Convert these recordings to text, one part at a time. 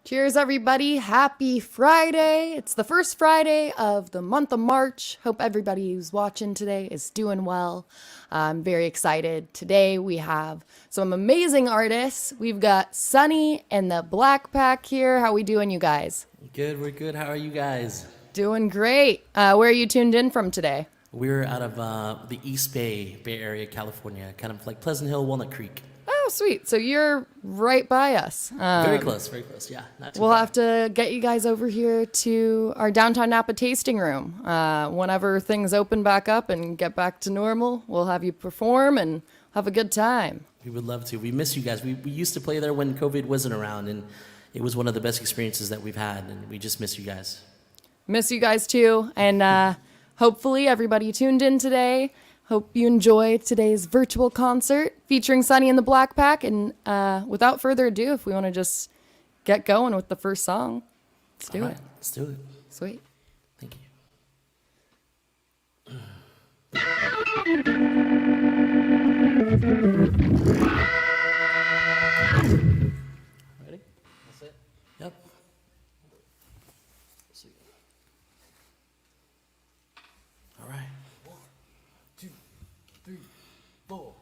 Cheers, everybody. Happy Friday. It's the first Friday of the month of March. Hope everybody who's watching today is doing well. I'm very excited. Today we have some amazing artists. We've got Sunny and the Black Pack here. How we doing, you guys? Good, we're good. How are you guys? Doing great. Where are you tuned in from today? We're out of the East Bay Area, California, kind of like Pleasant Hill, Walnut Creek. Oh, sweet. So you're right by us. Very close, yeah. Not too We'll far. have to get you guys over here to our downtown Napa tasting room. Whenever things open back up and get back to normal, we'll have you perform and have a good time. We would love to. We miss you guys. We used to play there when COVID wasn't around, and it was one of the best experiences that we've had, and we just miss you guys. Miss you guys too. And hopefully everybody tuned in today. Hope you enjoyed today's virtual concert featuring Sunny and the Black Pack. And without further ado, if we want to just get going with the first song, let's do it. Let's do it. Sweet. Thank you. Ready? That's it? Yep. All right. 1, 2, 3, 4.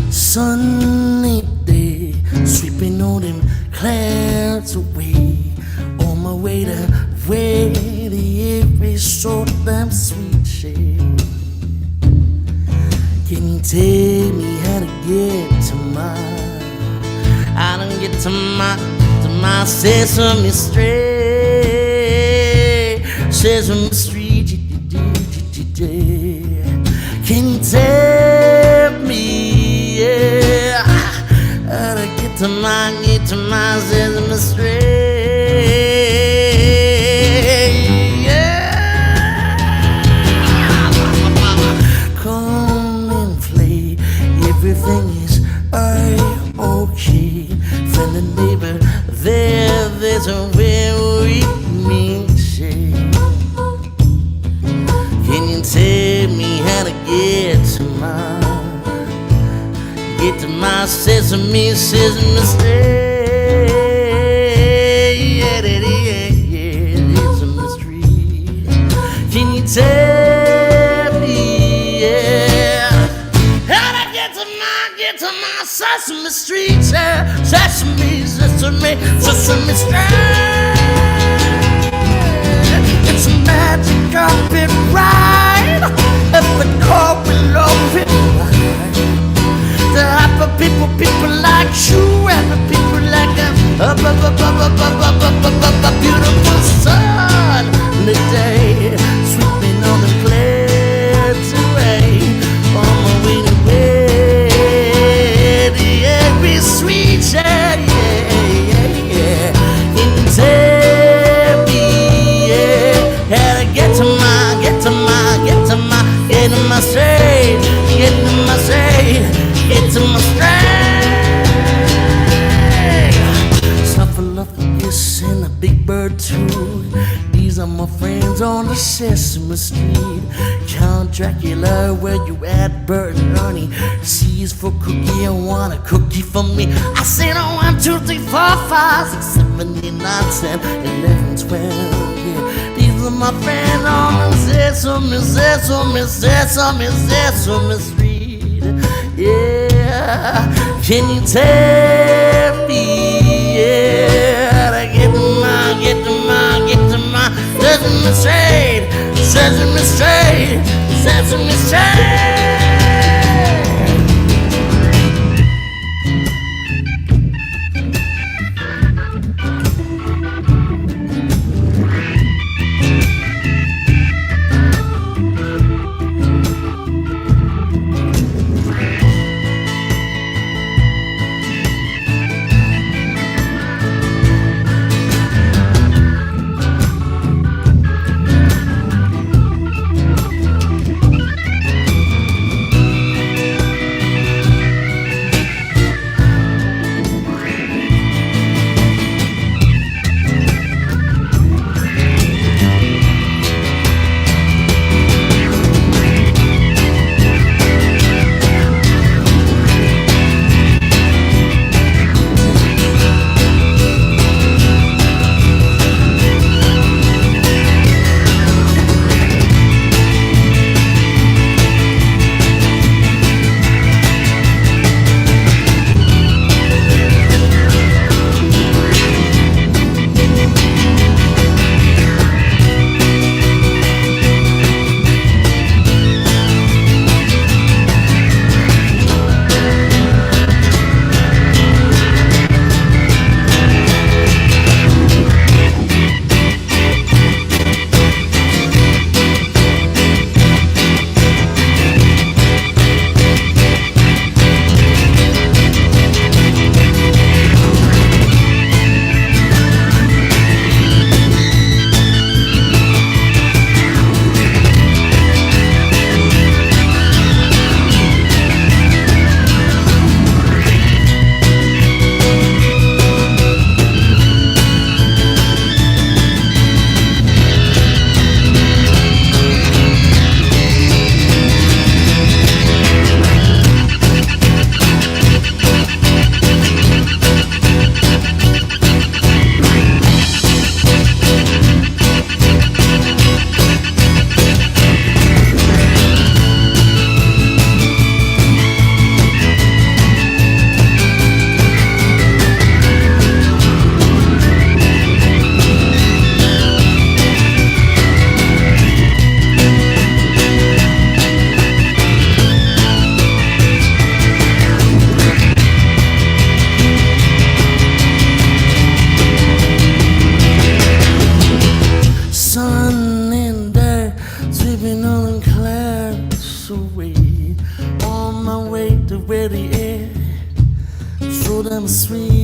Sunny day, sweeping all them clouds away. On my way to where the air is so damn sweet shade. Can you tell me how to get to I don't get to my Sesame Street, Sesame Street. Can you tell me? Yeah, how to get to my Sesame Street. Yeah, come and play. Everything is okay. Friend and neighbor, there's a way we meet. Can you tell me how to get to my Sesame Street? Yeah, Sesame Street. Can you tell me, yeah, how to get to my Sesame Street? Yeah, Sesame Street. It's a magic carpet ride at the core below it. The happy people like you and the people like a beautiful sun in the day, sweeping all the clouds away. On my way to where the air is sweet, yeah. Can you tell me, yeah, how to get to my straight, get to my straight. Snuffleupagus and a big bird too. These are my friends on the Sesame Street. Count Dracula, where you at? Bert and Ernie. C is for cookie, I want a cookie for me. I said 1, 2, 3, 4, 5, 6, 7, 8, 9, 10, 11, 12. Yeah, these are my friends on the Sesame Street. Yeah, can you tell me, yeah, how to get to my Sesame Street.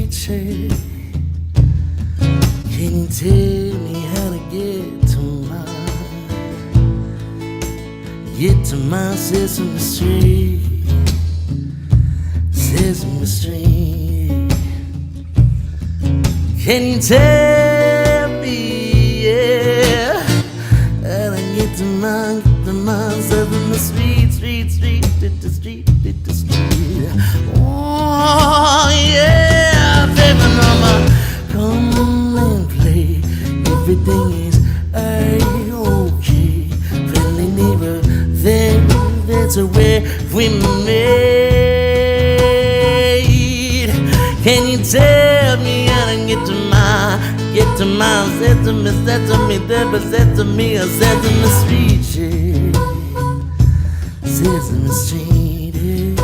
ceviche. Can you tell me how to get to my Sesame Street? Sesame Street. Can you tell me, yeah, how to get to my Sesame Street, street, the street. Oh, yeah, baby mama, come and play. Everything is okay. Friendly neighbor, that's a way we made. Can you tell me how to get to my Sesame, Sesame Street, yeah. Sesame Street, yeah.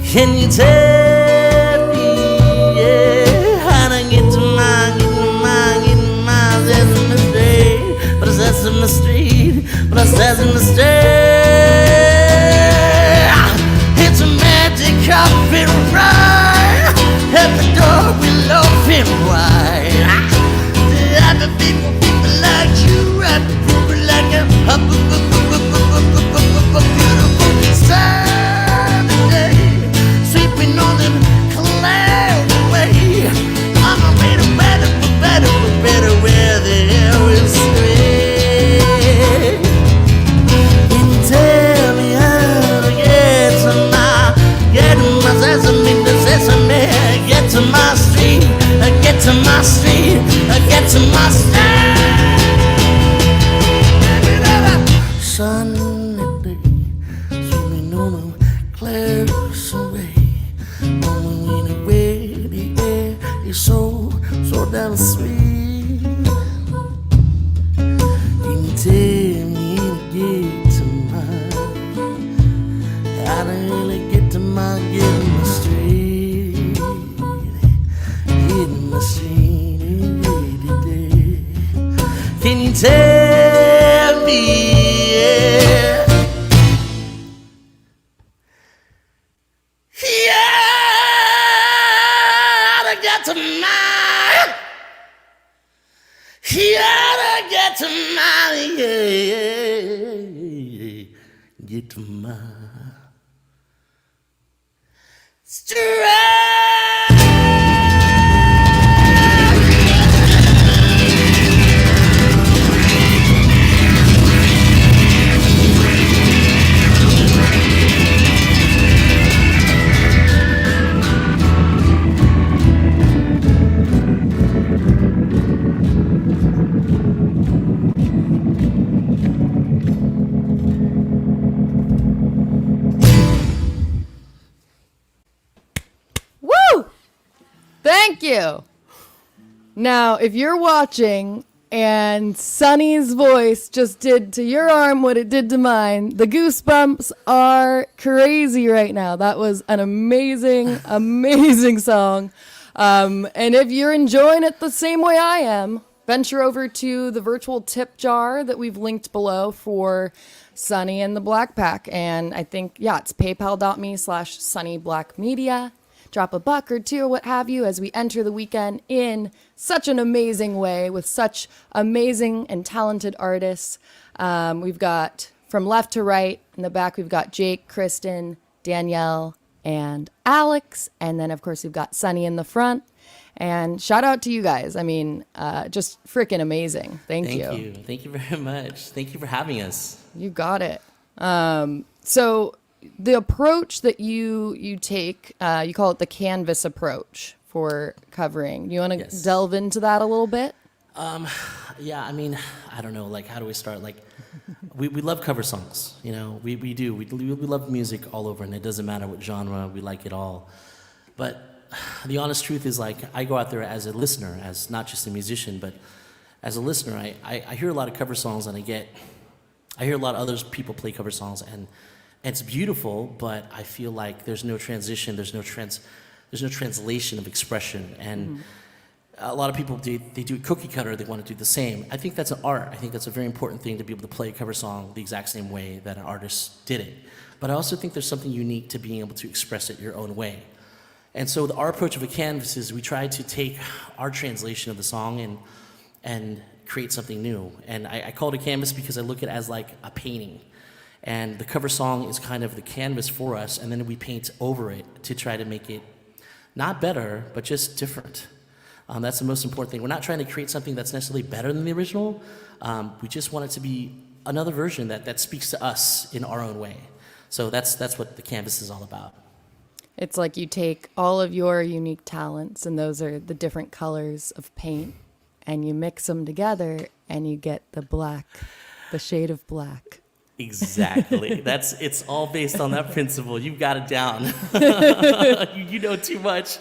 Can you tell me, yeah, how to get to my Sesame Street, Sesame Street, Sesame Street? It's a magic carpet ride. Every door will open wide. Happy people like you, happy people like a beautiful Saturday, sweeping all them clouds away. I'm a better where the air is straight. Can you tell me how to get to my Sesame, get to my street, get to my street, get to my street. Sunny day, swimming on a clouds away. Blowing away, the air is so damn sweet. Can you tell me how to get to how to really get to my street, can you tell me, yeah, how to get to get to my strength. Thank you. Now, if you're watching and Sunny's voice just did to your arm what it did to mine, the goosebumps are crazy right now. That was an amazing, amazing song. And if you're enjoying it the same way I am, venture over to the virtual tip jar that we've linked below for Sunny and the Black Pack. And I think, yeah, it's paypal.me/SunnyBlackMedia. Drop a buck or two or what have you as we enter the weekend in such an amazing way with such amazing and talented artists. We've got from left to right in the back, we've got Jake, Kristen, Danielle, and Alex. And then, of course, we've got Sunny in the front. And shout out to you guys. I mean, just freaking amazing. Thank you. Thank you very much. Thank you for having us. You got it. So the approach that you take, you call it the canvas approach for covering. You want to delve into that a little bit? Yeah, I mean, I don't know, like, how do we start? Like, we love cover songs, you know, we do. We love music all over, and it doesn't matter what genre, we like it all. But the honest truth is, like, I go out there as a listener, as not just a musician, but as a listener, I hear a lot of cover songs, and I hear a lot of other people play cover songs, and it's beautiful, but I feel like there's no transition, there's no translation of expression, and a lot of people they do a cookie cutter, they want to do the same. I think that's an art. I think that's a very important thing to be able to play a cover song the exact same way that an artist did it. But I also think there's something unique to being able to express it your own way. And so our approach of a canvas is we try to take our translation of the song and create something new. And I call it a canvas because I look at it as like a painting. And the cover song is kind of the canvas for us, and then we paint over it to try to make it not better, but just different. That's the most important thing. We're not trying to create something that's necessarily better than the original. We just want it to be another version that speaks to us in our own way. So that's what the canvas is all about. It's like you take all of your unique talents, and those are the different colors of paint, and you mix them together, and you get the black, the shade of black. Exactly. It's all based on that principle. You've got it down. You know too much.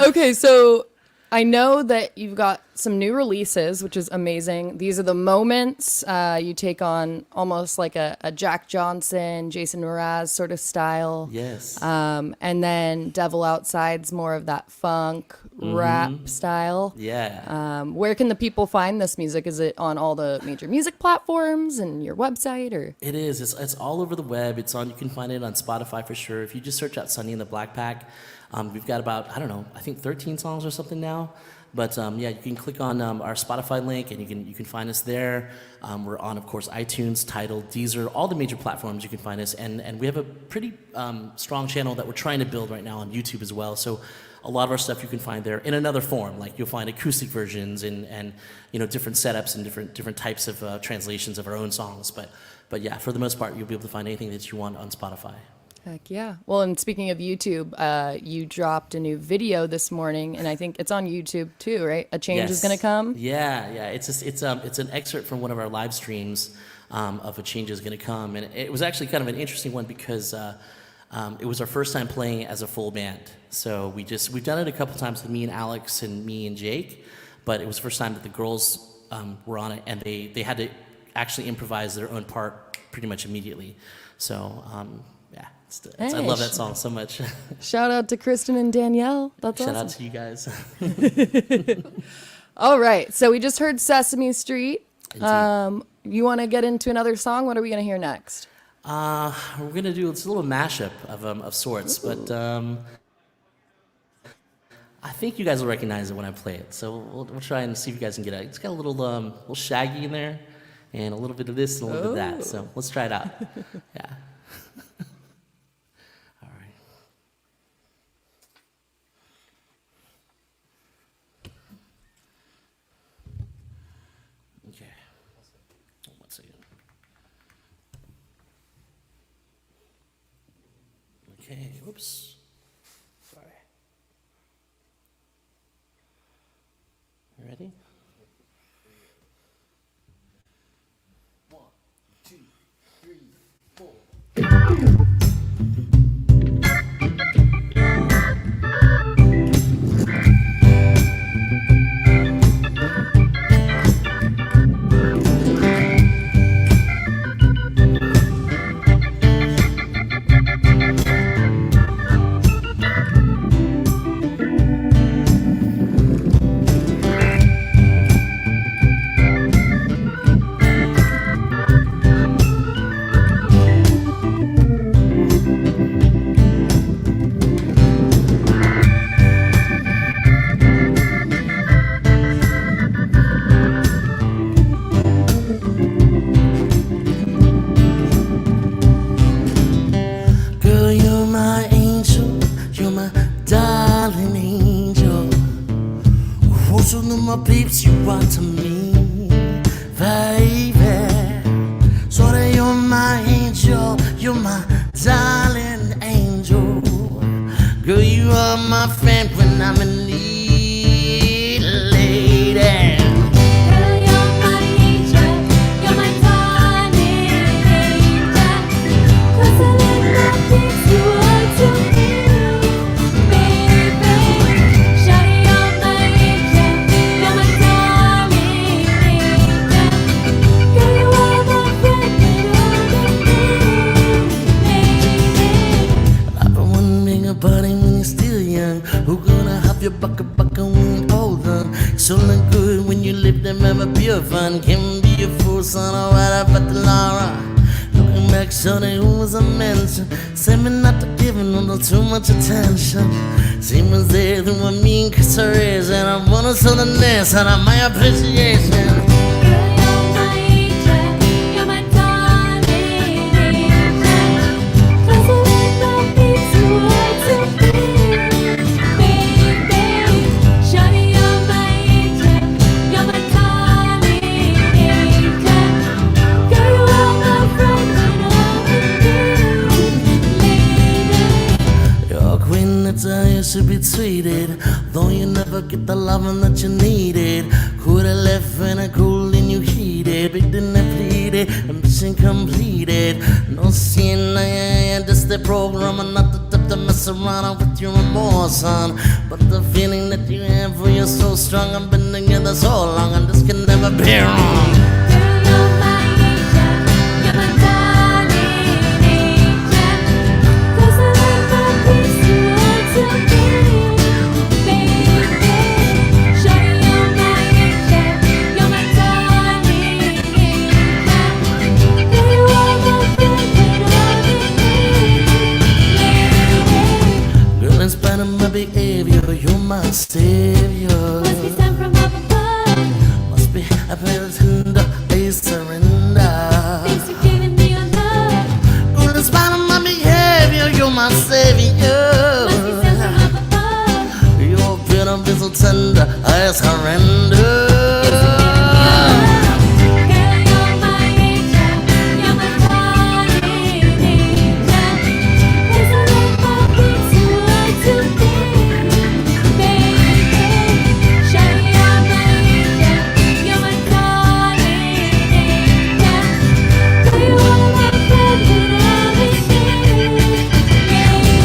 Okay, so I know that you've got some new releases, which is amazing. These are the moments. You take on almost like a Jack Johnson, Jason Mraz sort of style. Yes. And then Devil Outside's more of that funk rap style. Yeah. Where can the people find this music? Is it on all the major music platforms and your website, or? It is. It's all over the web. You can find it on Spotify for sure. If you just search out Sunny and the Black Pack, we've got about, I think 13 songs or something now. But yeah, you can click on our Spotify link, and you can find us there. We're on, of course, iTunes, Tidal, Deezer, all the major platforms you can find us. And we have a pretty strong channel that we're trying to build right now on YouTube as well. So a lot of our stuff you can find there in another form. Like you'll find acoustic versions and different setups and different types of translations of our own songs. But yeah, for the most part, you'll be able to find anything that you want on Spotify. Heck yeah. Well, and speaking of YouTube, you dropped a new video this morning, and I think it's on YouTube too, right? A Change is Gonna Come? Yeah. It's an excerpt from one of our live streams of A Change is Gonna Come. And it was actually kind of an interesting one because it was our first time playing as a full band. So we've done it a couple times with me and Alex and me and Jake, but it was the first time that the girls were on it, and they had to actually improvise their own part pretty much immediately. So yeah. I love that song so much. Shout out to Kristen and Danielle. That's Shout awesome. out to you guys. All right. So we just heard Sesame Street. You want to get into another song? What are we going to hear next? We're going to do a little mashup of sorts. Ooh. But I think you guys will recognize it when I play it. So we'll try and see if you guys can get it. It's got a little Shaggy in there, and a little bit of this and a little bit of that. So let's try it out. Yeah. Okay, whoops. Sorry. You ready? 1, 2, 3, 4. My peeps, you are to me, baby. So that you're my angel, you're my darling angel. Girl, you are my friend when I'm in need, lady. Girl, you're my angel, you're my darling angel. 'Cause I let my peeps, you are to me, baby. Shawty, you're my angel. You're my darling angel. Girl, you are my friend when I'm in need, baby. I've been wondering about it when you're still young. Who gonna have your bucket when you're older? So look good when you live them ever pure fun. Can be a fool, son, or right up at the Laura. Looking back, shorty, who was a mention. Say me not to give a little too much attention. She was there through a mean kisses, and I wanna show the nest and my appreciation. You're my angel, you're my darling angel. 'Cause I let my feet to hard to feel, baby. Shawty, you're my angel, you're my darling angel. Girl, you are my friend when I'm with you, lady. You're a queen that's how you should be treated, though you never get the loving that you needed. Coulda left when I cool and you heated, big then I pleaded, ambition completed. No sin, I just the program, and not the type to mess around with your remorse, son. But the feeling that you have for you so strong, I've been together so long, and this can never be wrong. Girl, you're my angel, you're my darling angel. 'Cause I let my feet to hard to feel, baby. Shawty, you're my angel, you're my darling angel. Girl, you are my friend when I'm with you, lady. Girl, in spite of my behavior, you're my savior. Must be sent from up above. Must be a tender, I surrender. Thanks for giving me your love. Girl, in spite of my behavior, you're my savior. Must be sent from up above. You're beautiful, so tender, I surrender. Girl, you're my angel, you're my darling angel. 'Cause I let my feet to hard to feel, baby. Shawty, you're my angel, you're my darling angel. Girl, you are my friend when I'm with you, lady.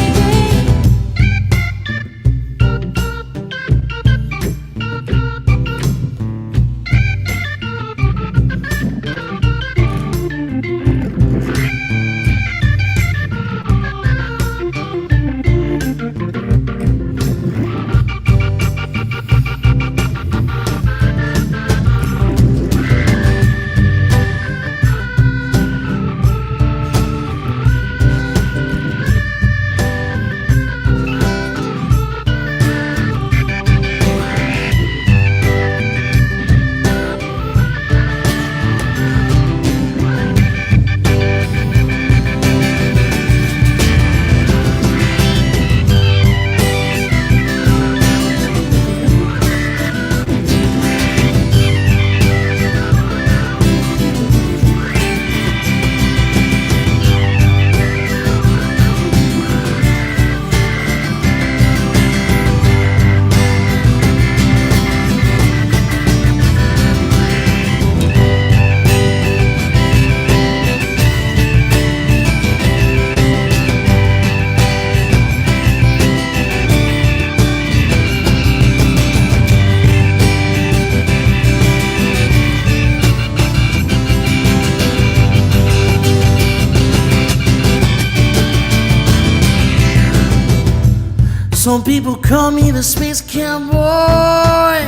Some people call me the space cowboy.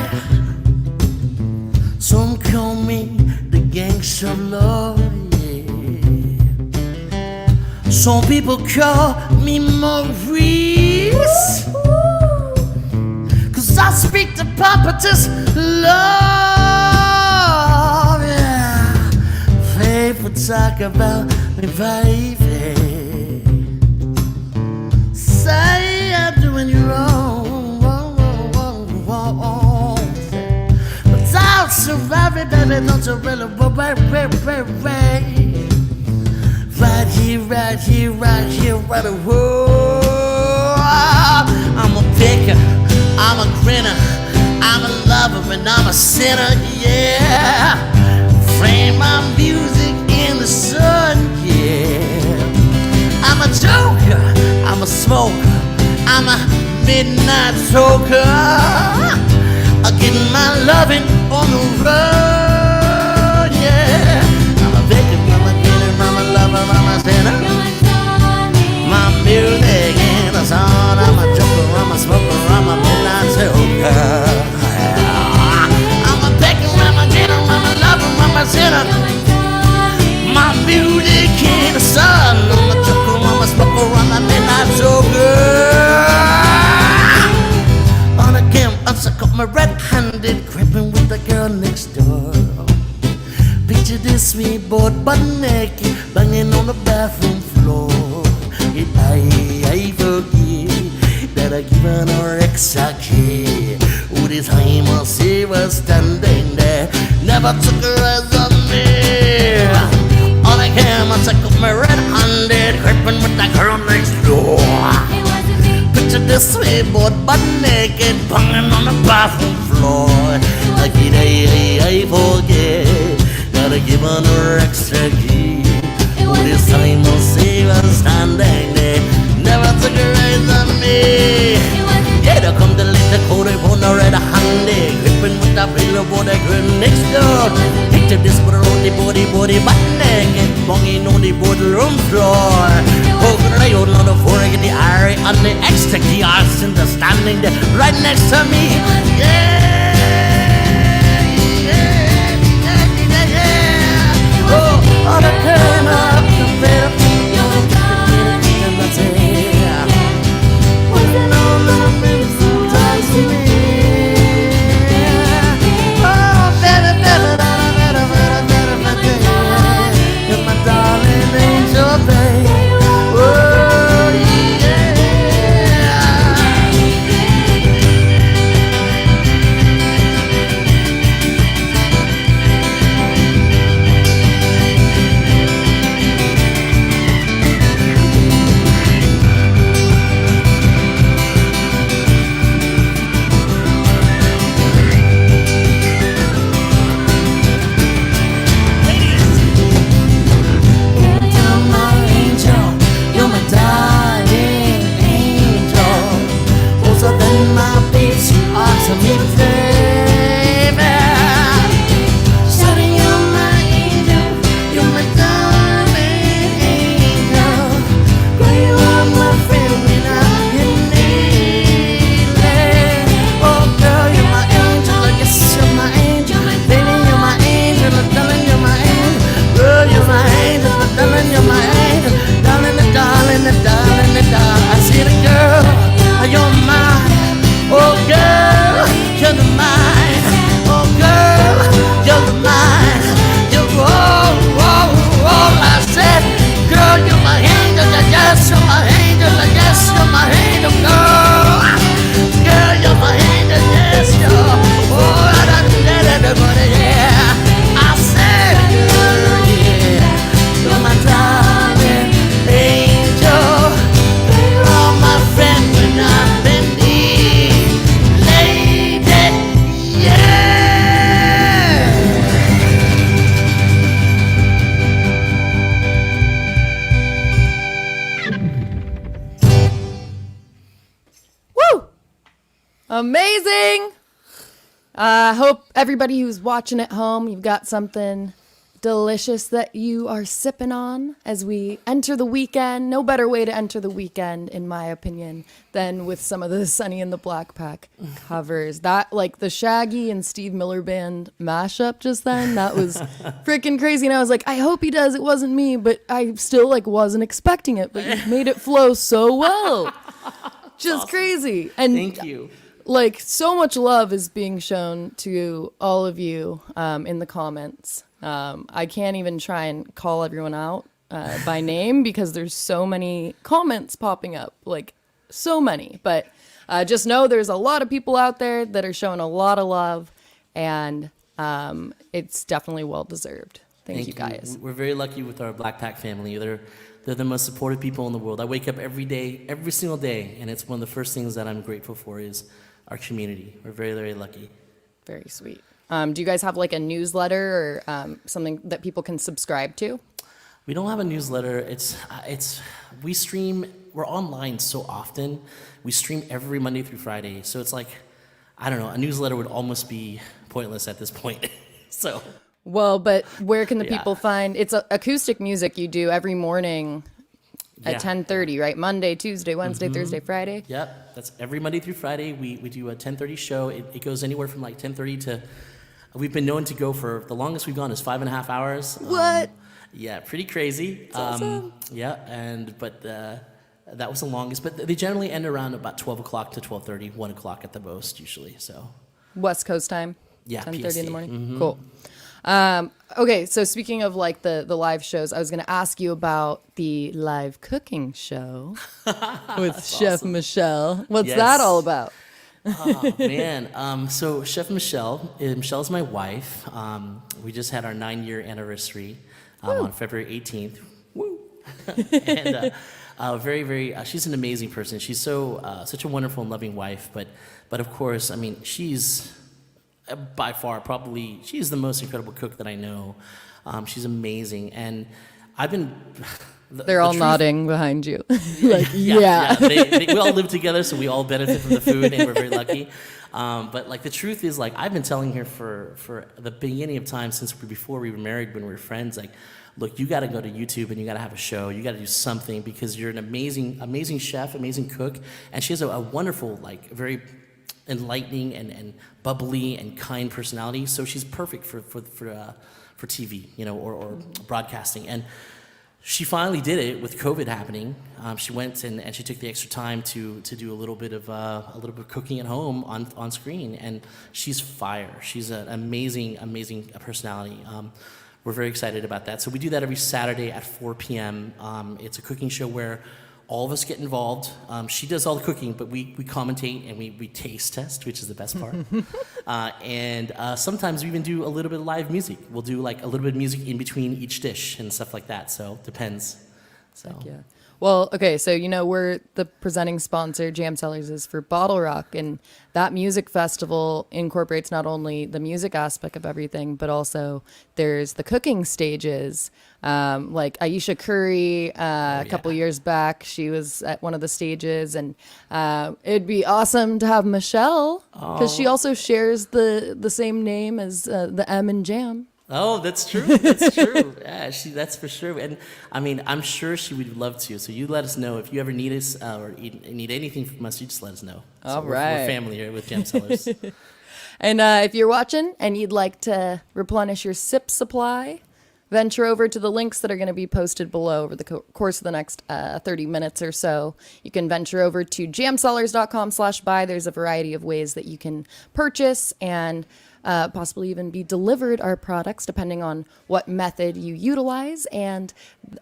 Some call me the gangster lord, yeah. Some people call me Maurice, 'cause I speak to prophetess love, yeah. Faithful talk about me, baby. Say I'm doing you wrong, but I'll survive it, baby. Don't you really worry. Right here, right here, right here, right away. I'm a picker, I'm a grinner, I'm a lover, and I'm a sinner, yeah. Frame my music in the sun, yeah. I'm a joker, I'm a smoker, I'm a midnight toker. I'm getting my loving on the road, yeah. I'm a victim, I'm a killer, I'm a lover, I'm a sinner. My music in the sun, I'm a joker, I'm a smoker, I'm a midnight toker. I'm a victim, I'm a killer, I'm a lover, I'm a sinner. My music in the sun. me red-handed, creeping with the girl next door. Picture this, we both butt naked, banging on the bathroom floor. I forget that I given her extra care. All the time I see her standing there, never took her eyes on me. On the camera, I took me red-handed, creeping with the girl next door. It wasn't me. Picture this, we both butt naked, banging on the bathroom floor. Like I forget that I given her extra key. All this time I'll see her standing there, never took her eyes on me. It wasn't Yeah, they come to lift the coat on the red-handed, gripping with the pillow for the girl next door. Picture this with her on the body, butt naked, banging on the boardroom floor. Over the on the forehead, the eye, and the extra key, I seen her standing there right next to me. Yeah, yeah, yeah, yeah. Oh, on the camera, the better You're my darling. Wasn't all the things so nice to me. Oh, better, better, better, better, better, better, better. You're my darling angel, babe. Oh, yeah. You're my angel, you're my darling angel. Closer than my peace, you are to me, baby. Shawty, you're my angel, you're my darling angel. Girl, you are my friend when I'm in need. Oh, girl, you're my angel, yes, you're my angel. Baby, you're my angel, darling, you're my angel. Girl, you're my angel, darling, you're my angel. Darling, darling, darling, darling. I see the girl, you're mine. Oh, girl, you're the mine. Oh, girl, you're the mine. You're all I said. Girl, you're my angel, yes, you're my angel, yes, you're my angel, girl. Girl, you're my angel, yes, you're. Oh, yeah. I said, girl, yeah, you're my darling angel. You're my friend when I'm in need, lady, yeah. Woo! Amazing! I hope everybody who's watching at home, you've got something delicious that you are sipping on as we enter the weekend. No better way to enter the weekend, in my opinion, than with some of the Sunny and the Black Pack covers. That, like the Shaggy and Steve Miller Band mashup just then, that was freaking crazy. And I was like, I hope he does. It wasn't me, but I still like wasn't expecting it. But you made it flow so well. Just crazy. And Thank you. like so much love is being shown to all of you in the comments. I can't even try and call everyone out by name because there's so many comments popping up, like so many. But just know there's a lot of people out there that are showing a lot of love, and it's definitely well deserved. Thank you guys. We're very lucky with our Black Pack family. They're the most supportive people in the world. I wake up every day, every single day, and it's one of the first things that I'm grateful for is our community. We're very, very lucky. Very sweet. Do you guys have like a newsletter or something that people can subscribe to? We don't have a newsletter. We stream. We're online so often. We stream every Monday through Friday. So it's like, I don't know. A newsletter would almost be pointless at this point. So. Well, but where can the Yeah. people find? It's acoustic music you do every morning at Yeah. 10:30, right? Monday, Tuesday, Wednesday, Thursday, Friday. Yep, that's every Monday through Friday. We do a 10:30 show. It goes anywhere from like 10:30 to. We've been known to go for the longest we've gone is 5.5 hours. What? Yeah, pretty crazy. awesome. Yeah, but that was the longest. But they generally end around about 12 o'clock to 12:30, 1 o'clock at the most usually. So. West Coast time. Yeah, 10:30 in PST. the morning. Cool. Okay, so speaking of like the live shows, I was going to ask you about the live cooking show with Chef Michelle. What's that Yes. all about? Oh, man. So Chef Michelle's my wife. We just had our 9-year anniversary on February 18th. Woo! And very, very, she's an amazing person. She's such a wonderful and loving wife. But of course, I mean, she's by far probably, she's the most incredible cook that I know. She's amazing. And I've been... They're all nodding behind you. Like, yeah. We all live together, so we all benefit from the food, and we're very lucky. But like the truth is, like I've been telling her for the beginning of time since before we were married, when we were friends, like, look, you got to go to YouTube and you got to have a show. You got to do something because you're an amazing chef, amazing cook, and she has a wonderful, like, very enlightening and bubbly and kind personality. So she's perfect for TV, you know, or broadcasting. And she finally did it with COVID happening. She went and she took the extra time to do a little bit of cooking at home on screen, and she's fire. She's an amazing personality. We're very excited about that. So we do that every Saturday at 4 p.m. It's a cooking show where all of us get involved. She does all the cooking, but we commentate and we taste test, which is the best part. And sometimes we even do a little bit of live music. We'll do like a little bit of music in between each dish and stuff like that. So depends. So. Heck yeah. Well, okay, so you know we're the presenting sponsor. Jam Cellars is for Bottle Rock, and that music festival incorporates not only the music aspect of everything, but also there's the cooking stages. Like Aisha Curry, a couple years back, she was at one of the stages, and it'd be awesome to have Michelle because she also shares the same name as the M in Jam. Oh, that's true. That's true. Yeah, that's for sure. And I mean, I'm sure she would love to. So you let us know if you ever need us or need anything from us. You just let us know. All so right. We're family here with Jam Cellars. And if you're watching and you'd like to replenish your sip supply, venture over to the links that are going to be posted below over the course of the next 30 minutes or so. You can venture over to jamcellars.com/buy. There's a variety of ways that you can purchase and possibly even be delivered our products depending on what method you utilize. And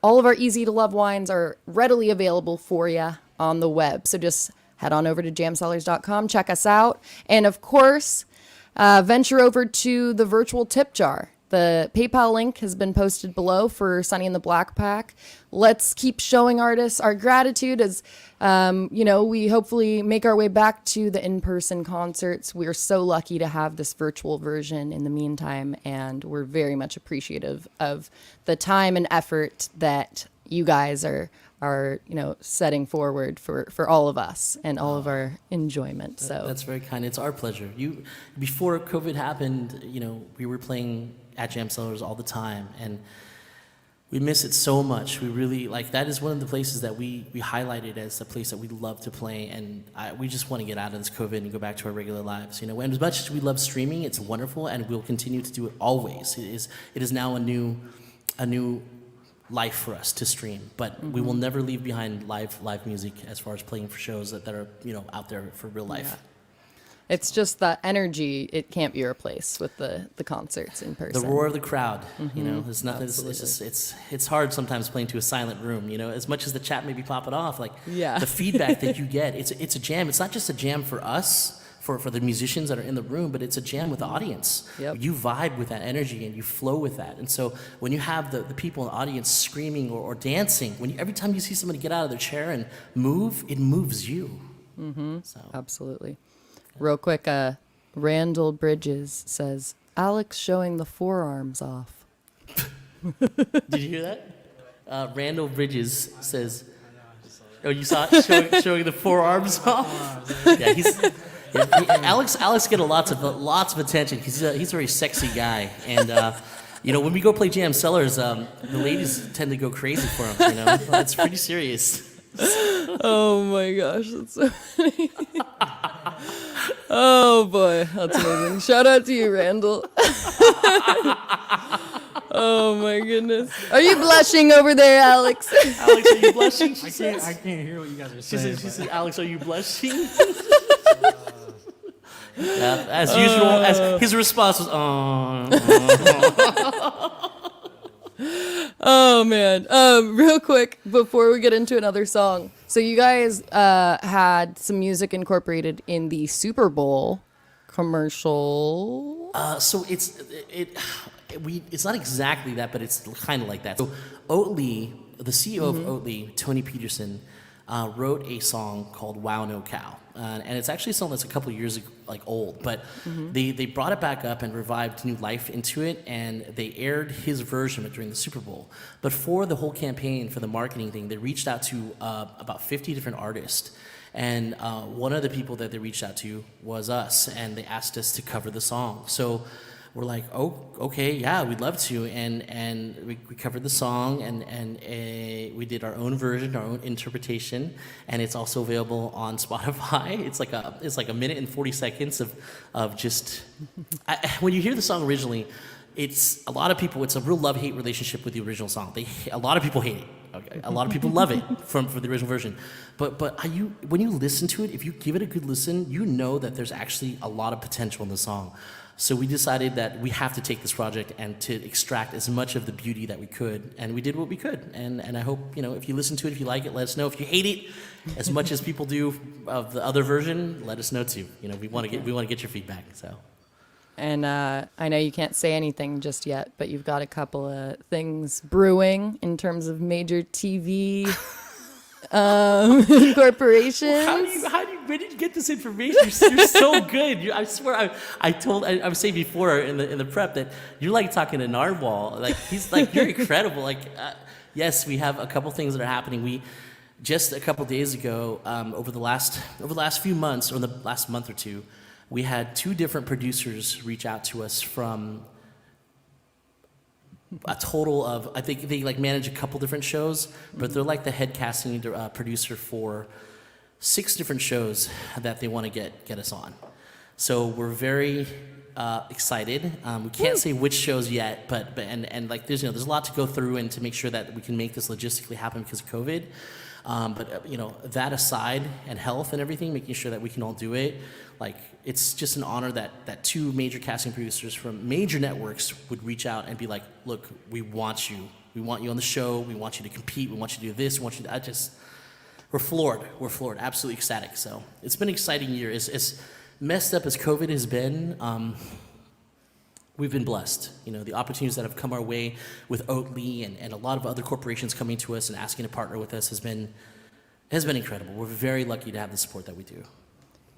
all of our easy to love wines are readily available for you on the web. So just head on over to jamcellars.com, check us out. And of course, venture over to the virtual tip jar. The PayPal link has been posted below for Sunny in the Black Pack. Let's keep showing artists our gratitude as, we hopefully make our way back to the in-person concerts. We're so lucky to have this virtual version in the meantime, and we're very much appreciative of the time and effort that you guys are setting forward for all of us and all of our enjoyment. So that's very kind. It's our pleasure. Before COVID happened, we were playing at Jam Cellars all the time, and we miss it so much. We really that is one of the places that we highlighted as a place that we love to play, and we just want to get out of this COVID and go back to our regular lives. And as much as we love streaming, it's wonderful, and we'll continue to do it always. It is now a new life for us to stream, but we will never leave behind live music as far as playing for shows that are out there for real life. Yeah. It's just that energy, it can't be replaced with the concerts in person. The roar of the crowd, there's nothing. Absolutely. It's hard sometimes playing to a silent room. As much as the chat may be popping off, Yeah. the feedback that you get, it's a jam. It's not just a jam for us, for the musicians that are in the room, but it's a jam with the audience. Yep. You vibe with that energy and you flow with that. And so when you have the people in the audience screaming or dancing, every time you see somebody get out of their chair and move, it moves you. Mm-hmm. So. Absolutely. Real quick, Randall Bridges says, Alex showing the forearms off. Did you hear that? Randall Bridges says, oh, you saw it showing the forearms off? Yeah, Alex get lots of attention. He's a very sexy guy, and when we go play Jam Cellars, the ladies tend to go crazy for him. It's pretty serious. Oh my gosh, that's so funny. Oh boy, that's amazing. Shout out to you, Randall. Oh my goodness. Are you blushing over there, Alex? Alex, are you blushing? I can't hear what you guys are saying. She said, Alex, are you blushing? Yeah, as usual, as his response was, Oh man. Real quick before we get into another song. So you guys had some music incorporated in the Super Bowl commercial. So it's not exactly that, but it's kind of like that. So Oatly, the CEO of Oatly, Tony Peterson, wrote a song called "Wow No Cow," and it's actually a song that's a couple of years old, but they brought it back up and revived new life into it, and they aired his version of it during the Super Bowl. But for the whole campaign, for the marketing thing, they reached out to about 50 different artists. And one of the people that they reached out to was us, and they asked us to cover the song. So we're like, oh, okay, yeah, we'd love to. And we covered the song, and we did our own version, our own interpretation, and it's also available on Spotify. It's like a minute and 40 seconds of just. When you hear the song originally, it's a lot of people. It's a real love-hate relationship with the original song. A lot of people hate it. Okay. A lot of people love it for the original version, but when you listen to it, if you give it a good listen, you know that there's actually a lot of potential in the song. So we decided that we have to take this project and to extract as much of the beauty that we could, and we did what we could. And I hope, if you listen to it, if you like it, let us know. If you hate it as much as people do of the other version, let us know too. We want to get your feedback. So. And I know you can't say anything just yet, but you've got a couple of things brewing in terms of major TV corporations. Where did you get this information? You're so good. I swear, I was saying before in the prep that you're like talking to Narwhal. Like he's like, you're incredible. Like, yes, we have a couple things that are happening. We just a couple days ago, over the last few months, or the last month or two, we had 2 different producers reach out to us from a total of, I think they manage a couple different shows, but they're like the head casting producer for 6 different shows that they want to get us on. So we're very excited. We can't say which shows yet, but there's a lot to go through and to make sure that we can make this logistically happen because of COVID. But that aside, and health and everything, making sure that we can all do it, it's just an honor that 2 major casting producers from major networks would reach out and be like, look, we want you on the show, we want you to compete, we want you to do this, we want you to, we're floored, absolutely ecstatic. So it's been an exciting year. As messed up as COVID has been, we've been blessed. The opportunities that have come our way with Oatly and a lot of other corporations coming to us and asking to partner with us has been incredible. We're very lucky to have the support that we do.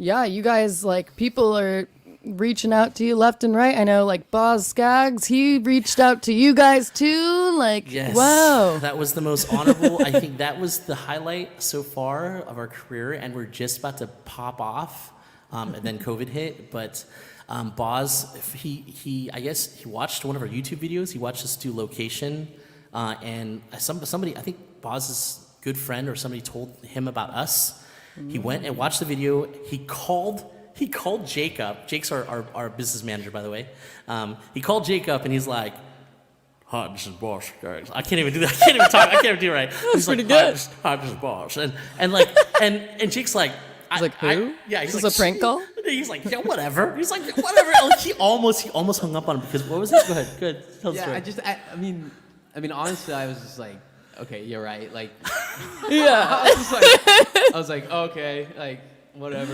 Yeah, you guys, people are reaching out to you left and right. I know, Boz Scaggs, he reached out to you guys too. Yes, wow. That was the most honorable. I think that was the highlight so far of our career, and we're just about to pop off, and then COVID hit. But Boz, I guess he watched one of our YouTube videos. He watched us do location, and somebody, I think Boz's good friend or somebody told him about us. He went and watched the video. He called Jake up. Jake's our business manager, by the way. He called Jake up and he's like, "Hi, this is Boss, guys." I can't even do that. I can't even talk. I can't even do it right. He's pretty like, good. Hi, this is Boss, and Jake's like, He's like, who? Yeah, he's this a prank call? He's like, yeah, whatever. He's like, whatever. He almost hung up on him because what was it? Go ahead. Tell the story. I mean, honestly, I was just like, okay, you're right. Yeah. I was like, okay, whatever,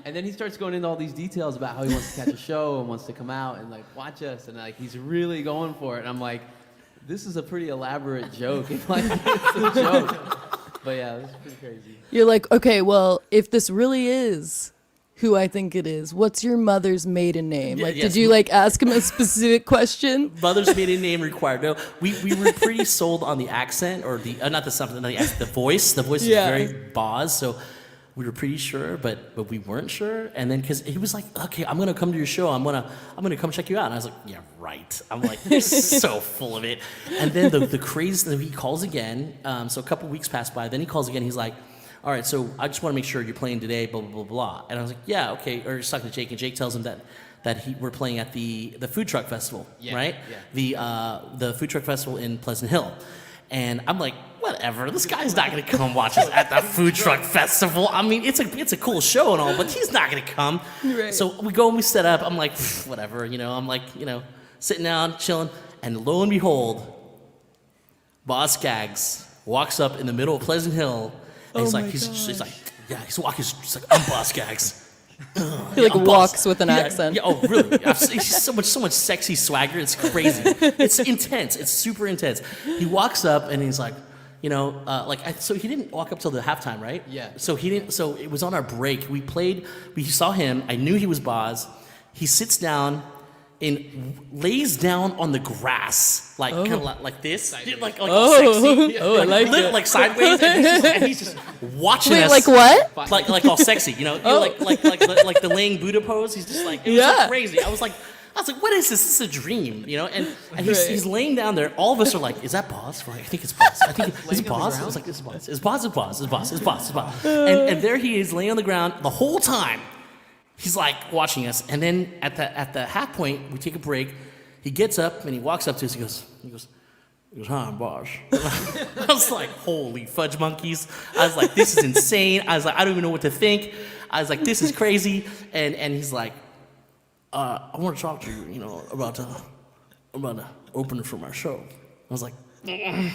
And then he starts going into all these details about how he wants to catch a show and wants to come out and watch us, and he's really going for it. And I'm like, this is a pretty elaborate joke. It's a joke. But yeah, it was pretty crazy. You're like, okay, well, if this really is who I think it is, what's your mother's maiden name? Yes. Did you ask him a specific question? Mother's maiden name required. No, we were pretty sold on the accent or the not the something, the accent, the voice. The voice is very Boz, so we were pretty sure, but we weren't sure. And then because he was like, okay, I'm gonna come to your show. I'm gonna come check you out. And I was like, yeah, right. I'm like, you're so full of it. And then the crazy, he calls again. So a couple weeks pass by. Then he calls again. He's like, all right, so I just want to make sure you're playing today, blah, blah, blah, blah. And I was like, yeah, okay. Or just talking to Jake, and Jake tells him that we're playing at the food truck festival, right? Yeah. The food truck festival in Pleasant Hill. And I'm like, whatever, this guy's not gonna come watch us at the food truck festival. I mean, it's a cool show and all, but he's not gonna come. Right. So we go and we set up. I'm like, whatever, I'm like, sitting down, chilling, and lo and behold, Boss Skaggs walks up in the middle of Pleasant Hill, and he's like, yeah, he's walking, he's like, I'm Boss Skaggs. He like walks with an accent. Yeah, oh, really? He's so much sexy swagger. It's crazy. It's intense. It's super intense. He walks up and he's like, so he didn't walk up till the halftime, right? Yeah. So he didn't. So it was on our break. We saw him. I knew he was Boz. He sits down and lays down on the grass, like kind of like this, Sideways. like I like it. like sideways, and he's just watching Wait, us. like what? Like all sexy, like the laying Buddha pose. He's just like, it was so crazy. I was like, what is this? This is a dream, And he's laying down there. All of us are like, is that Boz? We're like, I think it's Boz. I think it's Boz. I was like, this is Boz. It's Boz. It's Boz. It's Boz. It's Boz. It's Boz. And there he is laying on the ground the whole time. He's like watching us, and then at the half point, we take a break. He gets up and he walks up to us. He goes, hi, I'm Boz. I was like, holy fudge monkeys. I was like, this is insane. I was like, I don't even know what to think. I was like, this is crazy. And he's like, I want to talk to you, about the opener for my show. I was like, yeah.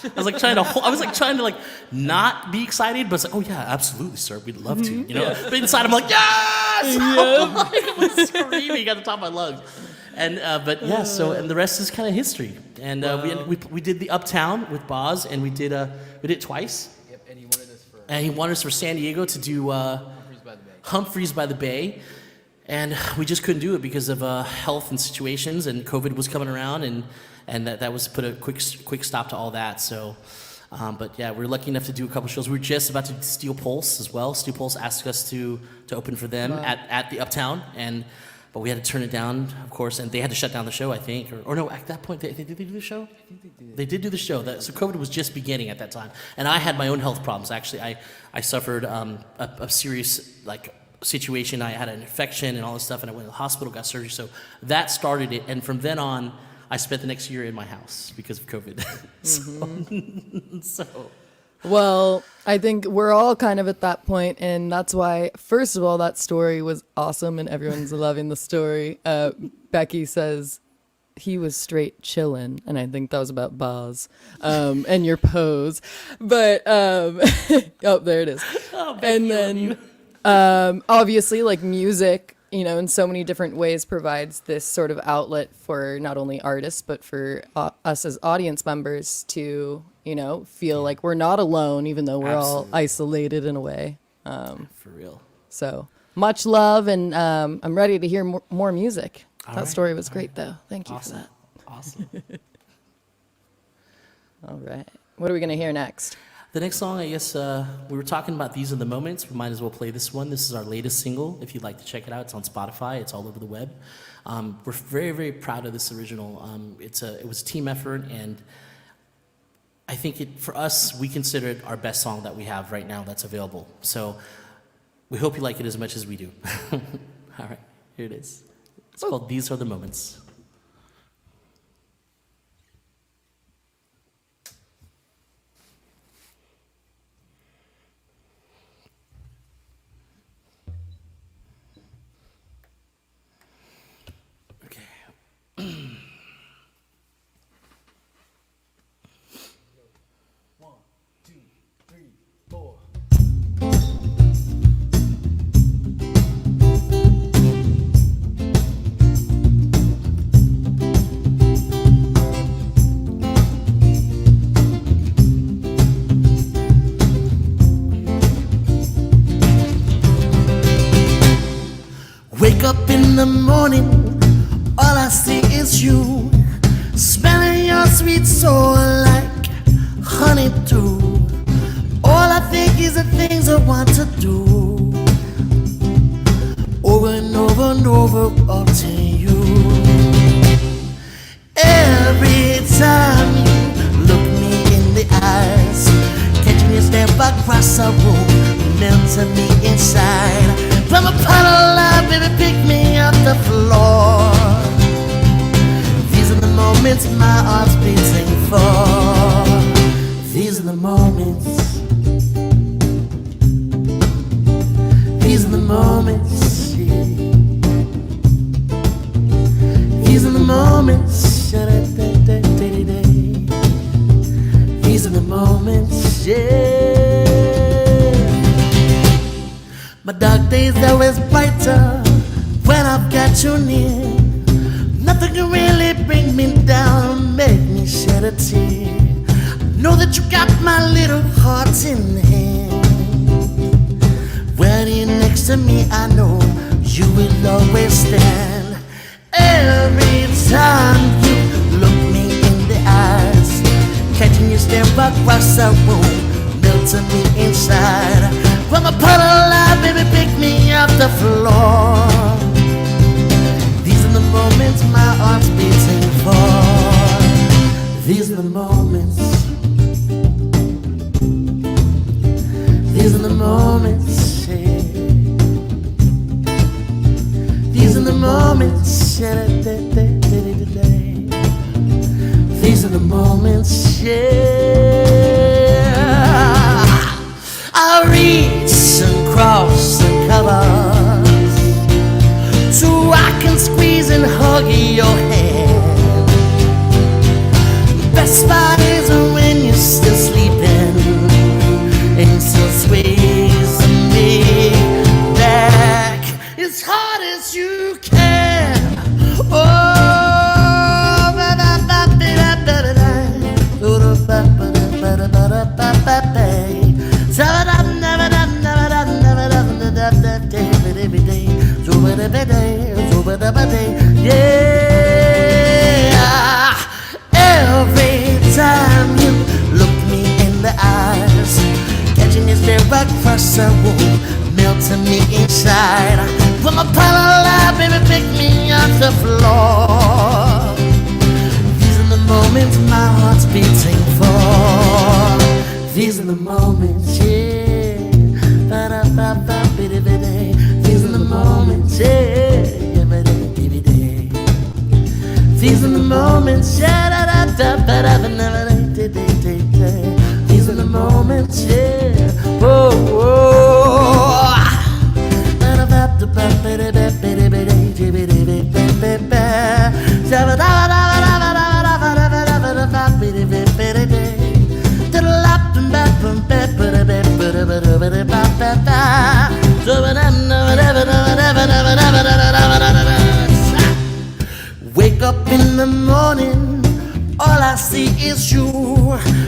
I was like trying to not be excited, but it's like, oh yeah, absolutely, sir. We'd love to, But inside I'm like, yes! I was screaming at the top of my lungs. And and the rest is kind of history. And we did the Uptown with Boz, and we did it twice. Yep, and he wanted us for. And he wanted us for San Diego to do Humphreys by the Bay. And we just couldn't do it because of health and situations, and COVID was coming around, and that was put a quick stop to all that. So, but yeah, we're lucky enough to do a couple shows. We were just about to Steel Pulse as well. Steel Pulse asked us to open for them at the Uptown, but we had to turn it down, of course, and they had to shut down the show, I think, or no, at that point, did they do the show? I think they did. They did do the show. So COVID was just beginning at that time, and I had my own health problems. Actually, I suffered a serious situation. I had an infection and all this stuff, and I went to the hospital, got surgery. So that started it, and from then on, I spent the next year in my house because of COVID. So, Well, I think we're all kind of at that point, and that's why, first of all, that story was awesome, and everyone's loving the story. Becky says he was straight chillin', and I think that was about Boz and your pose. But oh, there it is. oh, Becky, And then obviously, like music, in so many different ways provides this sort of outlet for not only artists, but for us as audience members to, feel like we're not alone, even though we're all isolated in a way. For real. So much love, and I'm ready to hear more music. All That right, story was all great, right. though. Thank you Awesome. for that. Awesome. All right. What are we going to hear next? The next song, I guess, we were talking about These Are the Moments. We might as well play this one. This is our latest single. If you'd like to check it out, it's on Spotify. It's all over the web. We're very, very proud of this original. It was a team effort, and I think for us, we consider it our best song that we have right now that's available. So we hope you like it as much as we do. All right, here it is. It's called These Are the Moments. Wake up in the morning, all I see is you, smelling your sweet soul like honeydew. All I think is the things I want to do, over and over and over, up to you. Every time you look me in the eyes, catching your step across the room, melting me inside. From a pot of love, baby, pick me off the floor. These are the moments my heart's beating for. the moments. These are the moments. Yeah. These are the moments. These are the moments. Yeah. My dark days are always brighter when I've got you near. Nothing can really bring me down or make me shed a tear. Know that you got my little heart in hand. When you're next to me, I know you will always stand. Every time you look me in the eyes, catching you stare across the room, melting me inside. When I put a lie, baby, pick me off the floor. These are the moments my heart's beating for. These are the moments. These are the moments, yeah. These are the moments, yeah. These are the moments, yeah. I'll reach and cross the covers so I can squeeze and hug your hand. Best part is when you're still sleeping and still squeezing me back as hard as you can. Oh, yeah. Every time you look me in the eyes, catching your stare across the room, melting me inside. When my pile alive, baby, pick me off the floor. These are the moments my heart's beating for. These are the moments, yeah. These are the moments, yeah. These are the moments, yeah. These are the moments, yeah. Whoa, whoa. Wake up in the morning, all I see is you,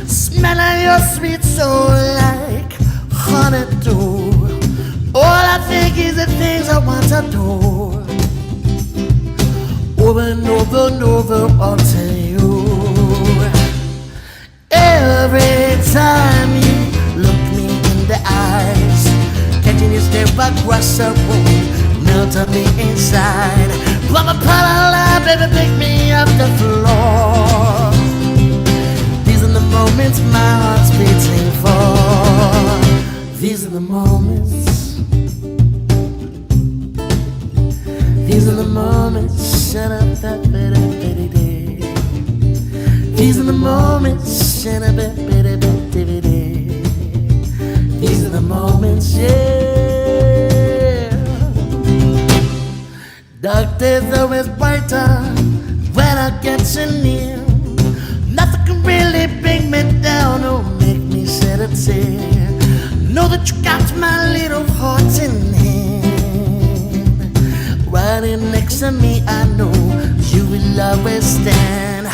smelling your sweet soul like honeydew. All I think is the things I want to do, over and over and over, I'll tell you. Every time you look me in the eyes, catching you stare across the room, melting me inside. I'm a part of life, baby, pick me off the floor. These are the moments my heart's beating for. These are the moments. These are the moments. Shut up, that bitty, bitty, bitty. These are the moments. Shut up, bitty, bitty, bitty. These are the moments, yeah. Dark days are always brighter when I get you near. Nothing can really bring me down or make me shed a tear. Know that you got my little heart in hand. Right in next to me, I know you will always stand.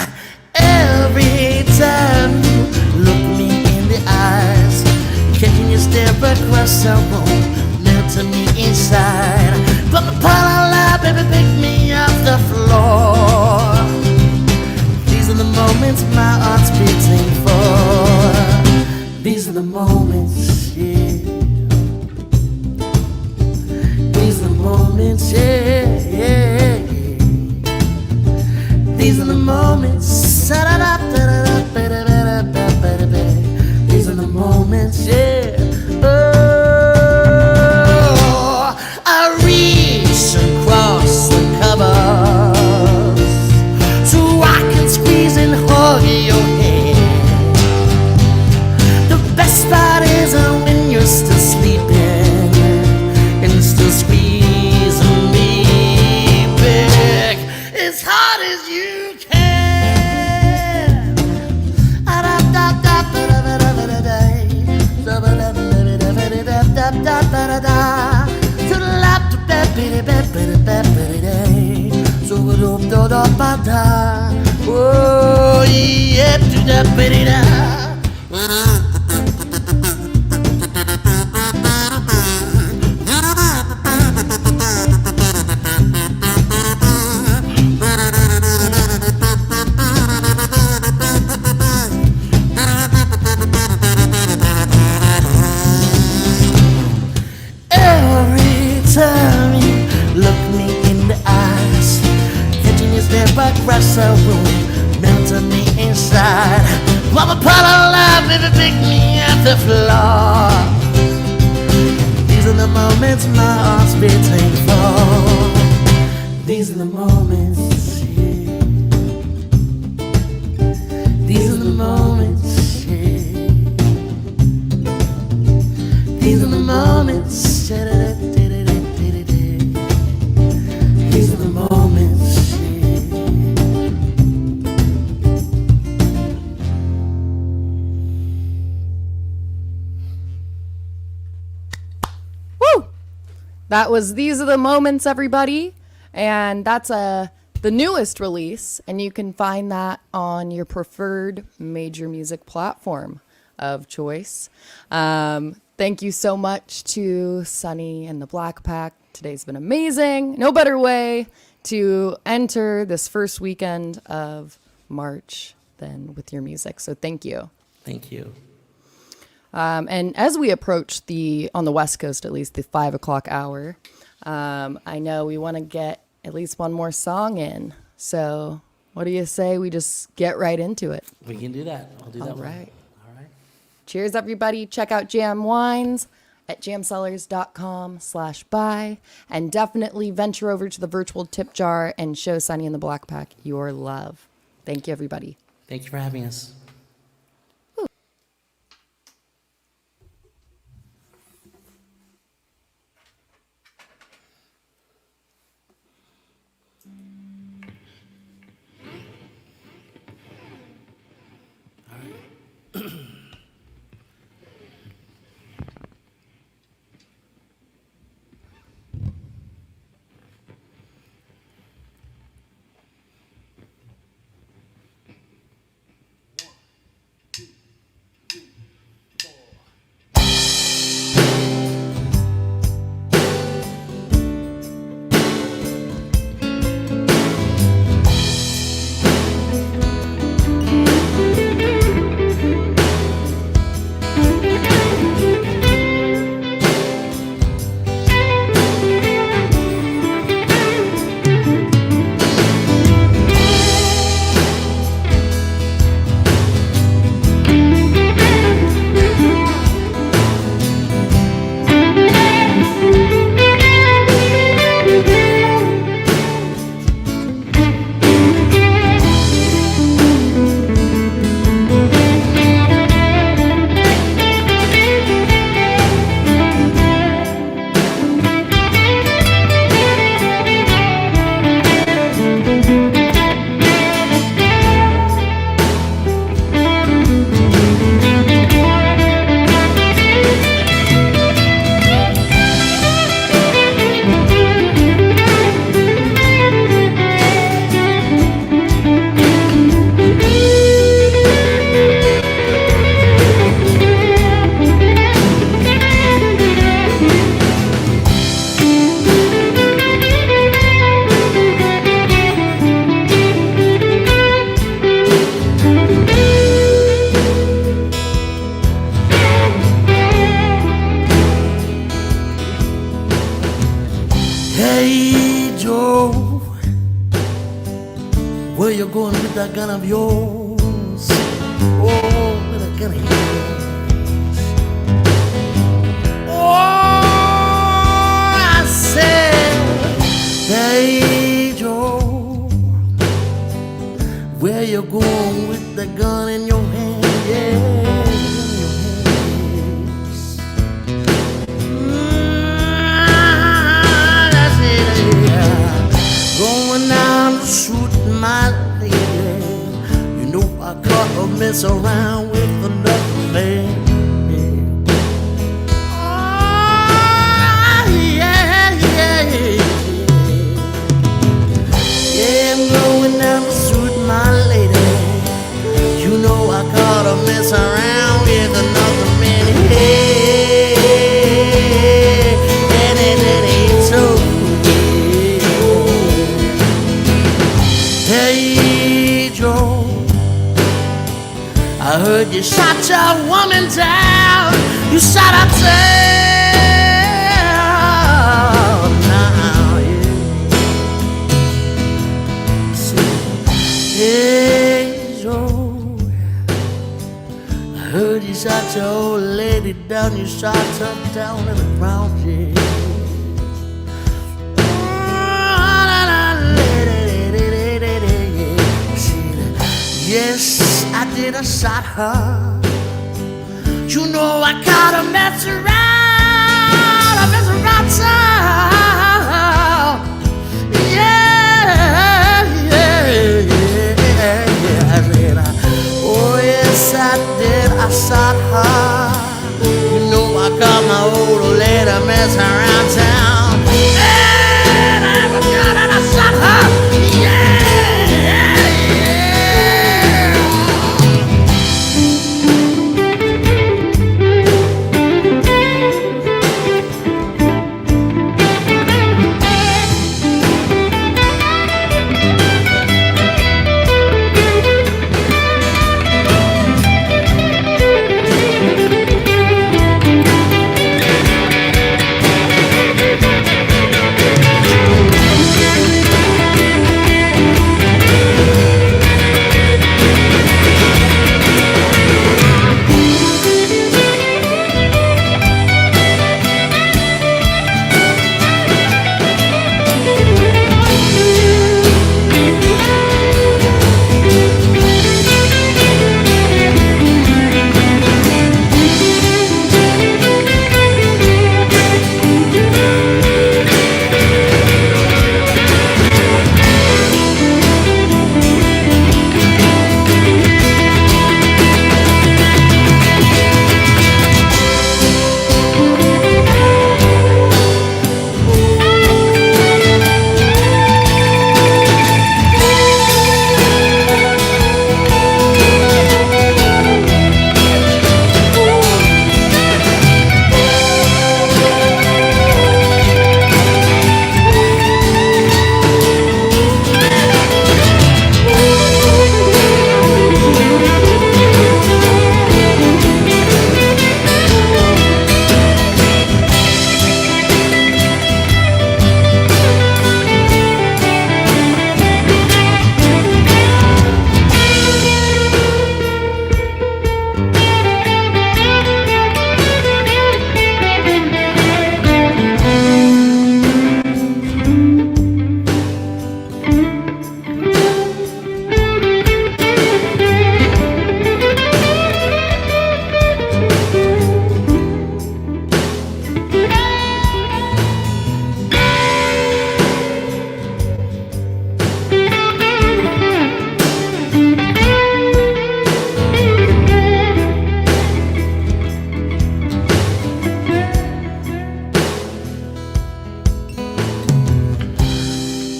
Every time you look me in the eyes, catching your stare across the room, melting me inside. From the part of life, baby, pick me off the floor. These are the moments my heart's beating for. These are the moments, yeah. These are the moments, yeah, yeah, yeah. These are the moments. These are the moments, yeah. Oh, I reach across the covers so I can squeeze and hug your hand. da da da da. To the lap to that bitty bat bitty bat bitty day. So we do da da ba da. Oh yeah, to that bitty da. Every time you look me in the eyes, catching your step across the room, melting me inside. Pop a pot of love, baby, pick me at the floor. These are the moments my heart's beating for. These are the moments, yeah. These are the moments, yeah. These are the moments. These are the moments. Woo! That was These Are the Moments, everybody. And that's the newest release, and you can find that on your preferred major music platform of choice. Thank you so much to Sunny and the Black Pack. Today's been amazing. No better way to enter this first weekend of March than with your music. So thank you. Thank you. And as we approach on the West Coast at least, the 5 o'clock hour, I know we want to get at least one more song in. So what do you say we just get right into it? We can do that. I'll do that. All right. All right. Cheers, everybody. Check out Jam Wines at jamcellars.com/buy. And definitely venture over to the virtual tip jar and show Sunny and the Black Pack your love. Thank you, everybody. Thank you for having us. Hey Joe, where you going with that gun of yours? Oh, with that gun of yours. Oh, I said, hey Joe, where you going with the gun in your hand? Yeah. Going down to shoot my lady. You know I caught her mess around with another man. Oh, you shot your woman down. You shot her down. Now, yeah. See, hey, Joe, I heard you shot your old lady down. You shot her down to the ground, yeah. Yes, I did. I shot her. You know I caught a mess around. I mess around town. Yeah, yeah, yeah, yeah. I said, oh yes, I did. I shot her. You know I caught my old lady mess around town. And I forgot that I shot her. Yeah.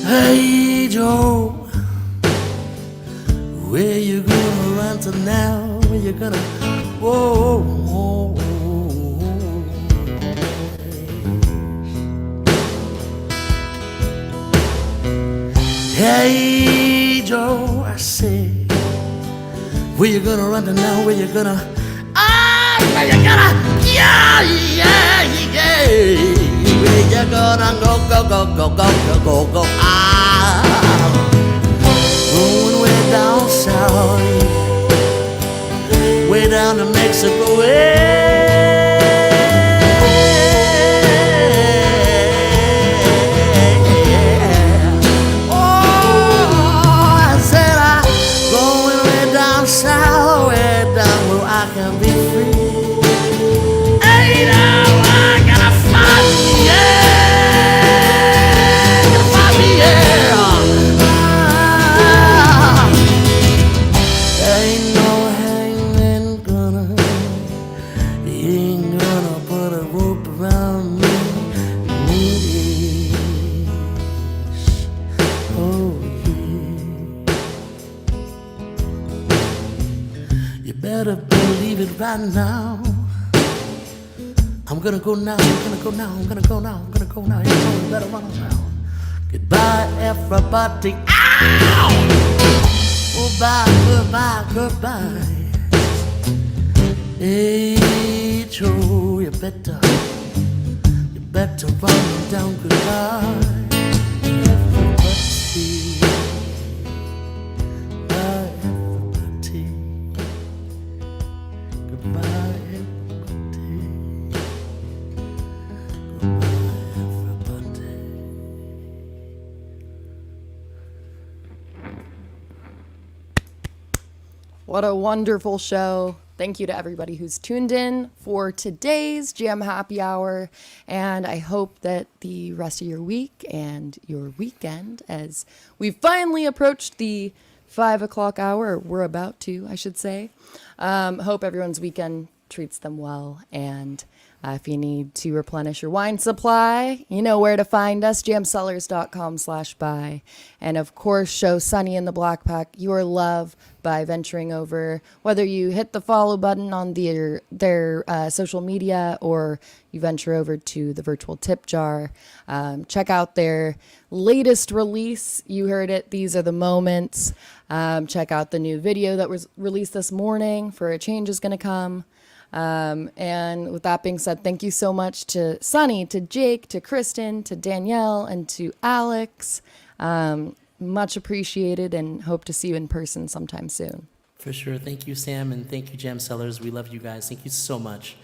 Hey Joe, where you gonna run to now? Where you gonna, whoa, whoa, whoa. Hey Joe, I say, where you gonna run to now? Where you gonna, where you gonna, yeah, yeah, yeah. Where you gonna go, go, go, go, go, go, go, go, going way down south, way down to Mexico, oh, I said I'm going way down south, way down where I can be free. Hey, now I gotta find me, yeah, gotta find me, yeah. Ain't no hangman gonna, he ain't gonna put a rope around me. Yes. Oh yeah. You better believe it right now. I'm gonna go now, I'm gonna go now, I'm gonna go now, I'm gonna go now. You know you better run around. Goodbye, everybody. Ow! Goodbye, goodbye, goodbye. Hey, Joe, you better run down goodbye. Everybody, bye, everybody. Goodbye, everybody. Goodbye, everybody. What a wonderful show. Thank you to everybody who's tuned in for today's Jam Happy Hour. And I hope that the rest of your week and your weekend, as we've finally approached the 5 o'clock hour, we're about to, I should say. Hope everyone's weekend treats them well. And if you need to replenish your wine supply, you know where to find us, jamcellars.com/buy. And of course, show Sunny and the Black Pack your love by venturing over, whether you hit the follow button on their social media or you venture over to the virtual tip jar. Check out their latest release. You heard it. These are the moments. Check out the new video that was released this morning for A Change Is Gonna Come. And with that being said, thank you so much to Sunny, to Jake, to Kristen, to Danielle, and to Alex. Much appreciated, and hope to see you in person sometime soon. For sure. Thank you, Sam, and thank you, Jam Sellers. We love you guys. Thank you so much.